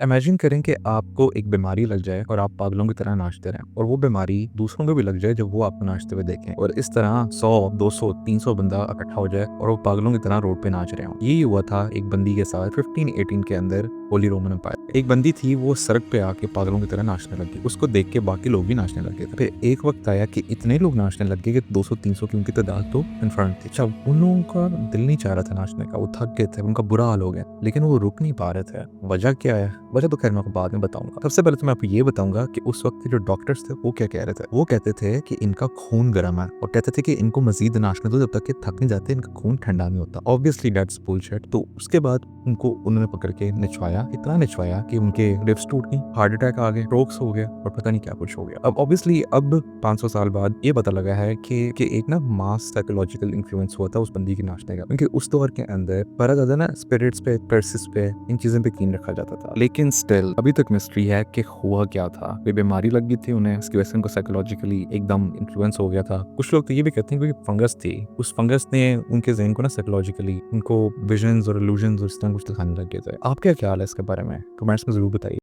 Imagine करें कि आपको एक बीमारी लग जाए और आप पागलों की तरह नाचते रहें और वो बीमारी दूसरों को भी लग जाए जब वो आपको नाचते हुए देखें और इस तरह 100 200 300 बंदा इकट्ठा हो जाए और वो पागलों की तरह रोड पे नाच रहे हों। यही हुआ था एक बंदी के साथ 1518 के अंदर होली रोमन एम्पायर। एक बंदी थी, वो सड़क पे आके पागलों की तरह नाचने लगी। उसको देख के बाकी लोग भी नाचने लगे थे। फिर एक वक्त आया कि इतने लोग नाचने लगे कि 200-300 की उनकी तादाद तो कन्फर्म थी। अच्छा, उन लोगों का दिल नहीं चाह रहा था नाचने का, वो थक गए थे, उनका बुरा हाल हो गया, लेकिन वो रुक नहीं पा रहे थे। वजह क्या है? वजह तो खैर मैं आपको बाद में बताऊंगा। सबसे पहले तो मैं आपको ये बताऊंगा कि उस वक्त के जो डॉक्टर्स थे वो क्या कह रहे थे। वो कहते थे कि इनका खून गर्म है और कहते थे कि इनको मजीद नाचने दो जब तक कि थक नहीं जाते, इनका खून ठंडा नहीं होता। Obviously that's bullshit. तो उसके बाद उनको उन्होंने पकड़ के निचवाया, इतना निचवाया कि उनके रिब्स टूट गई, हार्ट अटैक आ गए, स्ट्रोक्स हो गया और पता नहीं क्या कुछ हो गया। अब ऑब्वियसली अब 500 साल बाद ये पता लगा है कि एक ना मास साइकोलॉजिकल इन्फ्लुएंस हुआ था उस बंदी के नाचने का, क्योंकि उस दौर के अंदर बड़ा ज्यादा ना स्पिरिट्स पे, कर्सिस पे, इन चीजों पे यकीन रखा जाता था। लेकिन स्टिल अभी तक मिस्ट्री है कि हुआ क्या था। कोई बीमारी लग गई थी उन्हें, इसकी वजह से उनको साइकोलॉजिकली एकदम इन्फ्लुएंस हो गया था। कुछ लोग तो ये भी कहते हैं कि फंगस थी, उस फंगस ने उनके ज़हन को ना साइकोलॉजिकली उनको विजन्स और इल्यूजन्स और इस तरह कुछ दिखाने लग गए थे। आप क्या ख्याल है इसके बारे में? कमेंट्स में जरूर बताइए।